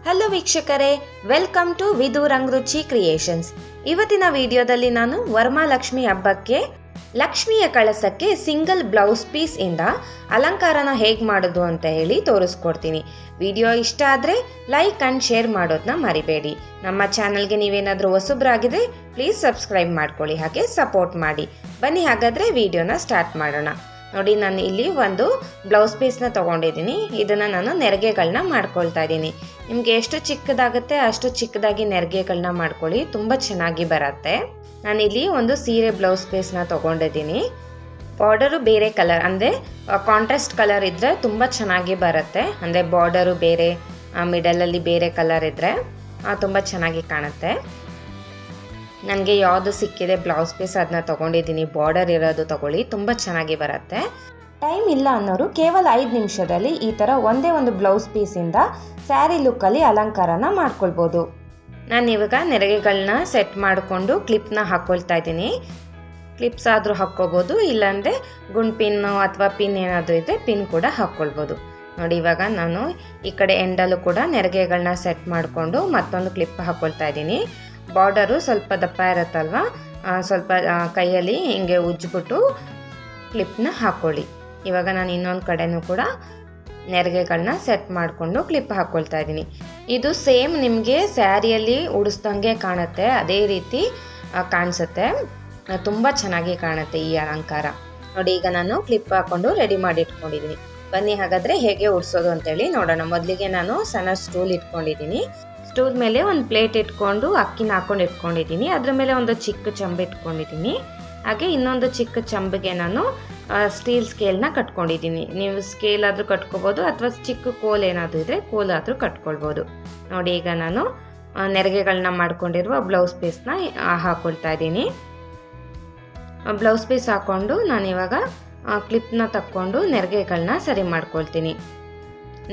Hello ವೀಕ್ಷಕರೇ, welcome to ವಿದು ರಂಗರುಚಿ creations. ಇವತ್ತಿನ ವಿಡಿಯೋದಲ್ಲಿ ನಾನು ವರಮಹಾಲಕ್ಷ್ಮಿ ಹಬ್ಬಕ್ಕೆ ಲಕ್ಷ್ಮಿಯ ಕಳಸಕ್ಕೆ ಸಿಂಗಲ್ ಬ್ಲೌಸ್ ಪೀಸ್ ಇಂದ ಅಲಂಕಾರನ ಹೇಗೆ ಮಾಡೋದು ಅಂತ ಹೇಳಿ ತೋರಿಸ್ಕೊಡ್ತೀನಿ. ವಿಡಿಯೋ ಇಷ್ಟ ಆದರೆ ಲೈಕ್ ಆ್ಯಂಡ್ ಶೇರ್ ಮಾಡೋದನ್ನ ಮರಿಬೇಡಿ. ನಮ್ಮ ಚಾನಲ್ಗೆ ನೀವೇನಾದರೂ ಹೊಸಬ್ರಾಗಿದ್ರೆ ಪ್ಲೀಸ್ ಸಬ್ಸ್ಕ್ರೈಬ್ ಮಾಡ್ಕೊಳ್ಳಿ, ಹಾಗೆ ಸಪೋರ್ಟ್ ಮಾಡಿ. ಬನ್ನಿ ಹಾಗಾದರೆ ವಿಡಿಯೋನ ಸ್ಟಾರ್ಟ್ ಮಾಡೋಣ. ನೋಡಿ, ನಾನು ಇಲ್ಲಿ ಒಂದು ಬ್ಲೌಸ್ ಪೀಸ್ನ ತೊಗೊಂಡಿದ್ದೀನಿ. ಇದನ್ನು ನಾನು ನೆರಿಗೆಗಳನ್ನ ಮಾಡ್ಕೊಳ್ತಾ ಇದ್ದೀನಿ. ನಿಮಗೆ ಎಷ್ಟು ಚಿಕ್ಕದಾಗುತ್ತೆ ಅಷ್ಟು ಚಿಕ್ಕದಾಗಿ ನೆರಿಗೆಗಳನ್ನ ಮಾಡ್ಕೊಳ್ಳಿ, ತುಂಬ ಚೆನ್ನಾಗಿ ಬರುತ್ತೆ. ನಾನಿಲ್ಲಿ ಒಂದು ಸೀರೆ ಬ್ಲೌಸ್ ಪೀಸ್ನ ತೊಗೊಂಡಿದ್ದೀನಿ. ಬಾರ್ಡರು ಬೇರೆ ಕಲರ್ ಅಂದರೆ ಕಾಂಟ್ರಾಸ್ಟ್ ಕಲರ್ ಇದ್ದರೆ ತುಂಬ ಚೆನ್ನಾಗಿ ಬರುತ್ತೆ. ಅಂದರೆ ಬಾರ್ಡರು ಬೇರೆ, ಮಿಡಲಲ್ಲಿ ಬೇರೆ ಕಲರ್ ಇದ್ದರೆ ತುಂಬ ಚೆನ್ನಾಗಿ ಕಾಣುತ್ತೆ. ನನಗೆ ಯಾವುದು ಸಿಕ್ಕಿದೆ ಬ್ಲೌಸ್ ಪೀಸ್ ಅದನ್ನ ತೊಗೊಂಡಿದ್ದೀನಿ. ಬಾರ್ಡರ್ ಇರೋದು ತೊಗೊಳ್ಳಿ, ತುಂಬ ಚೆನ್ನಾಗಿ ಬರುತ್ತೆ. ಟೈಮ್ ಇಲ್ಲ ಅನ್ನೋರು ಕೇವಲ 5 ನಿಮಿಷದಲ್ಲಿ ಈ ಥರ ಒಂದೇ ಒಂದು ಬ್ಲೌಸ್ ಪೀಸಿಂದ ಸ್ಯಾರಿ ಲುಕ್ಕಲ್ಲಿ ಅಲಂಕಾರನ ಮಾಡ್ಕೊಳ್ಬೋದು. ನಾನು ಇವಾಗ ನೆರಿಗೆಗಳನ್ನ ಸೆಟ್ ಮಾಡಿಕೊಂಡು ಕ್ಲಿಪ್ನ ಹಾಕ್ಕೊಳ್ತಾ ಇದ್ದೀನಿ. ಕ್ಲಿಪ್ಸ್ ಆದರೂ ಹಾಕ್ಕೋಬೋದು, ಇಲ್ಲಾಂದರೆ ಗುಂಡ್ ಪಿನ್ನು ಅಥವಾ ಪಿನ್ ಏನಾದರೂ ಇದ್ದರೆ ಪಿನ್ ಕೂಡ ಹಾಕ್ಕೊಳ್ಬೋದು. ನೋಡಿ, ಇವಾಗ ನಾನು ಈ ಕಡೆ ಎಂಡಲ್ಲೂ ಕೂಡ ನೆರಿಗೆಗಳನ್ನ ಸೆಟ್ ಮಾಡಿಕೊಂಡು ಮತ್ತೊಂದು ಕ್ಲಿಪ್ ಹಾಕ್ಕೊಳ್ತಾ ಇದ್ದೀನಿ. ಬಾರ್ಡರು ಸ್ವಲ್ಪ ದಪ್ಪ ಇರುತ್ತಲ್ವ, ಸ್ವಲ್ಪ ಕೈಯಲ್ಲಿ ಹಿಂಗೆ ಉಜ್ಜಿಬಿಟ್ಟು ಕ್ಲಿಪ್ನ ಹಾಕ್ಕೊಳ್ಳಿ. ಇವಾಗ ನಾನು ಇನ್ನೊಂದು ಕಡೆನೂ ಕೂಡ ನೆರಿಗೆಗಳನ್ನ ಸೆಟ್ ಮಾಡಿಕೊಂಡು ಕ್ಲಿಪ್ ಹಾಕ್ಕೊಳ್ತಾ ಇದ್ದೀನಿ. ಇದು ಸೇಮ್ ನಿಮಗೆ ಸ್ಯಾರಿಯಲ್ಲಿ ಉಡಿಸ್ದಂಗೆ ಕಾಣುತ್ತೆ, ಅದೇ ರೀತಿ ಕಾಣಿಸುತ್ತೆ. ತುಂಬ ಚೆನ್ನಾಗಿ ಕಾಣುತ್ತೆ ಈ ಅಲಂಕಾರ. ನೋಡಿ, ಈಗ ನಾನು ಕ್ಲಿಪ್ ಹಾಕ್ಕೊಂಡು ರೆಡಿ ಮಾಡಿ ಇಟ್ಕೊಂಡಿದ್ದೀನಿ. ಬನ್ನಿ ಹಾಗಾದರೆ ಹೇಗೆ ಉಡಿಸೋದು ಅಂತೇಳಿ ನೋಡೋಣ. ಮೊದಲಿಗೆ ನಾನು ಸಣ್ಣ ಸ್ಟೂಲ್ ಇಟ್ಕೊಂಡಿದ್ದೀನಿ. ಸ್ಟೂಲ್ ಮೇಲೆ ಒಂದು ಪ್ಲೇಟ್ ಇಟ್ಕೊಂಡು ಅಕ್ಕಿನ ಹಾಕ್ಕೊಂಡು ಇಟ್ಕೊಂಡಿದ್ದೀನಿ. ಅದ್ರ ಮೇಲೆ ಒಂದು ಚಿಕ್ಕ ಚಂಬು ಇಟ್ಕೊಂಡಿದ್ದೀನಿ. ಹಾಗೆ ಇನ್ನೊಂದು ಚಿಕ್ಕ ಚಂಬಿಗೆ ನಾನು ಸ್ಟೀಲ್ ಸ್ಕೇಲ್ನ ಕಟ್ಕೊಂಡಿದ್ದೀನಿ. ನೀವು ಸ್ಕೇಲ್ ಆದರೂ ಕಟ್ಕೋಬೋದು ಅಥವಾ ಚಿಕ್ಕ ಕೋಲ್ ಏನಾದರೂ ಇದ್ದರೆ ಕೋಲಾದರೂ ಕಟ್ಕೊಳ್ಬೋದು. ನೋಡಿ, ಈಗ ನಾನು ನೆರಿಗೆಗಳನ್ನ ಮಾಡ್ಕೊಂಡಿರುವ ಬ್ಲೌಸ್ ಪೀಸ್ನ ಹಾಕ್ಕೊಳ್ತಾ ಇದ್ದೀನಿ. ಬ್ಲೌಸ್ ಪೀಸ್ ಹಾಕ್ಕೊಂಡು ನಾನಿವಾಗ ಕ್ಲಿಪ್ನ ತಕ್ಕೊಂಡು ನೆರಿಗೆಗಳನ್ನ ಸರಿ ಮಾಡ್ಕೊಳ್ತೀನಿ.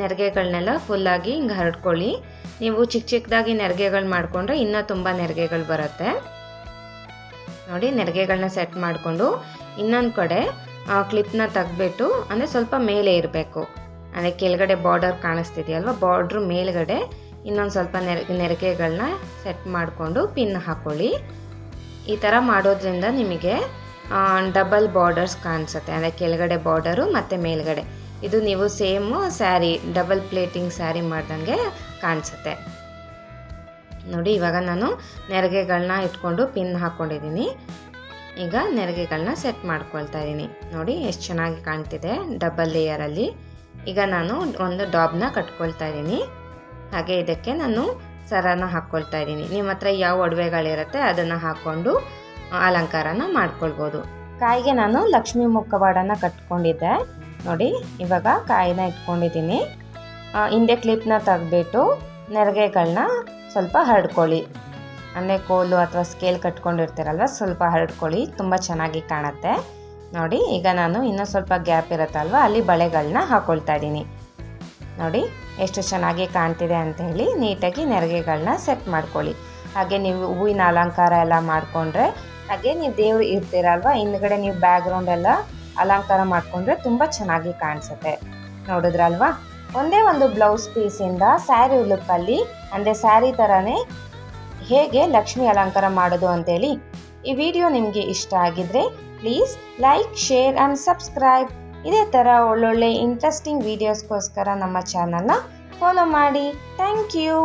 ನೆರಿಗೆಗಳನ್ನೆಲ್ಲ ಫುಲ್ಲಾಗಿ ಹಿಂಗೆ ಹರಡ್ಕೊಳ್ಳಿ. ನೀವು ಚಿಕ್ಕ ಚಿಕ್ಕದಾಗಿ ನೆರಿಗೆಗಳು ಮಾಡಿಕೊಂಡ್ರೆ ಇನ್ನೂ ತುಂಬ ನೆರಿಗೆಗಳು ಬರುತ್ತೆ. ನೋಡಿ, ನೆರಿಗೆಗಳನ್ನ ಸೆಟ್ ಮಾಡಿಕೊಂಡು ಇನ್ನೊಂದು ಕಡೆ ಕ್ಲಿಪ್ನ ತೆಗ್ಬಿಟ್ಟು, ಅಂದರೆ ಸ್ವಲ್ಪ ಮೇಲೆ ಇರಬೇಕು, ಅಂದರೆ ಕೆಳಗಡೆ ಬಾರ್ಡರ್ ಕಾಣಿಸ್ತಿದೆಯಲ್ವ, ಬಾರ್ಡ್ರ್ ಮೇಲ್ಗಡೆ ಇನ್ನೊಂದು ಸ್ವಲ್ಪ ನೆರಿಗೆಗಳನ್ನ ಸೆಟ್ ಮಾಡಿಕೊಂಡು ಪಿನ್ ಹಾಕ್ಕೊಳ್ಳಿ. ಈ ಥರ ಮಾಡೋದ್ರಿಂದ ನಿಮಗೆ ಡಬಲ್ ಬಾರ್ಡರ್ಸ್ ಕಾಣಿಸುತ್ತೆ, ಅಂದರೆ ಕೆಳಗಡೆ ಬಾರ್ಡರು ಮತ್ತು ಮೇಲ್ಗಡೆ. ಇದು ನೀವು same sari double plating sari ಮಾಡ್ದಂಗೆ ಕಾಣಿಸುತ್ತೆ. ನೋಡಿ, ಇವಾಗ ನಾನು ನೆರಿಗೆಗಳನ್ನ ಇಟ್ಕೊಂಡು ಪಿನ್ ಹಾಕ್ಕೊಂಡಿದ್ದೀನಿ. ಈಗ ನೆರಿಗೆಗಳನ್ನ ಸೆಟ್ ಮಾಡ್ಕೊಳ್ತಾ ಇದ್ದೀನಿ. ನೋಡಿ, ಎಷ್ಟು ಚೆನ್ನಾಗಿ ಕಾಣ್ತಿದೆ ಡಬಲ್ ಲೇಯರಲ್ಲಿ. ಈಗ ನಾನು ಒಂದು ಡಾಬ್ನ ಕಟ್ಕೊಳ್ತಾ ಇದ್ದೀನಿ. ಹಾಗೆ ಇದಕ್ಕೆ ನಾನು ಸರನ ಹಾಕ್ಕೊಳ್ತಾ ಇದ್ದೀನಿ. ನಿಮ್ಮ ಹತ್ರ ಯಾವ ಒಡವೆಗಳಿರುತ್ತೆ ಅದನ್ನು ಹಾಕ್ಕೊಂಡು ಅಲಂಕಾರನ ಮಾಡ್ಕೊಳ್ಬೋದು. ಕಾಯಿಗೆ ನಾನು ಲಕ್ಷ್ಮೀ ಮುಖವಾಡನ ಕಟ್ಕೊಂಡಿದ್ದೆ. ನೋಡಿ, ಇವಾಗ ಕಾಯಿನ ಇಟ್ಕೊಂಡಿದ್ದೀನಿ. ಹಿಂದೆ ಕ್ಲಿಪ್ನ ತೆಗ್ಬಿಟ್ಟು ನೆರಿಗೆಗಳನ್ನ ಸ್ವಲ್ಪ ಹರಡ್ಕೊಳ್ಳಿ. ಅಂದರೆ ಕೋಲು ಅಥವಾ ಸ್ಕೇಲ್ ಕಟ್ಕೊಂಡಿರ್ತೀರಲ್ವ, ಸ್ವಲ್ಪ ಹರಡ್ಕೊಳ್ಳಿ, ತುಂಬ ಚೆನ್ನಾಗಿ ಕಾಣುತ್ತೆ. ನೋಡಿ, ಈಗ ನಾನು ಇನ್ನೂ ಸ್ವಲ್ಪ ಗ್ಯಾಪ್ ಇರುತ್ತಲ್ವ, ಅಲ್ಲಿ ಬಳೆಗಳನ್ನ ಹಾಕ್ಕೊಳ್ತಾ ಇದ್ದೀನಿ. ನೋಡಿ, ಎಷ್ಟು ಚೆನ್ನಾಗಿ ಕಾಣ್ತಿದೆ ಅಂತ ಹೇಳಿ ನೀಟಾಗಿ ನೆರಿಗೆಗಳನ್ನ ಸೆಟ್ ಮಾಡ್ಕೊಳ್ಳಿ. ಹಾಗೆ ನೀವು ಹೂವಿನ ಅಲಂಕಾರ ಎಲ್ಲ ಮಾಡಿಕೊಂಡ್ರೆ, ಹಾಗೆ ನೀವು ದೇವ್ರು ಇರ್ತೀರಲ್ವ, ಹಿಂದ್ಗಡೆ ನೀವು ಬ್ಯಾಕ್ಗ್ರೌಂಡ್ ಎಲ್ಲ ಅಲಂಕಾರ ಮಾಡಿಕೊಂಡ್ರೆ ತುಂಬ ಚೆನ್ನಾಗಿ ಕಾಣಿಸುತ್ತೆ. ನೋಡಿದ್ರಲ್ವಾ, ಒಂದೇ ಒಂದು ಬ್ಲೌಸ್ ಪೀಸಿಂದ ಸ್ಯಾರಿ ಲುಕ್ಕಲ್ಲಿ, ಅಂದರೆ ಸ್ಯಾರಿ ಥರನೇ ಹೇಗೆ ಲಕ್ಷ್ಮಿ ಅಲಂಕಾರ ಮಾಡೋದು ಅಂತೇಳಿ. ಈ ವಿಡಿಯೋ ನಿಮಗೆ ಇಷ್ಟ ಆಗಿದ್ರೆ please like, share and subscribe. ಇದೇ ಥರ ಒಳ್ಳೊಳ್ಳೆ ಇಂಟ್ರೆಸ್ಟಿಂಗ್ ವೀಡಿಯೋಸ್ಗೋಸ್ಕರ ನಮ್ಮ ಚಾನಲ್ನ ಫಾಲೋ ಮಾಡಿ. Thank you.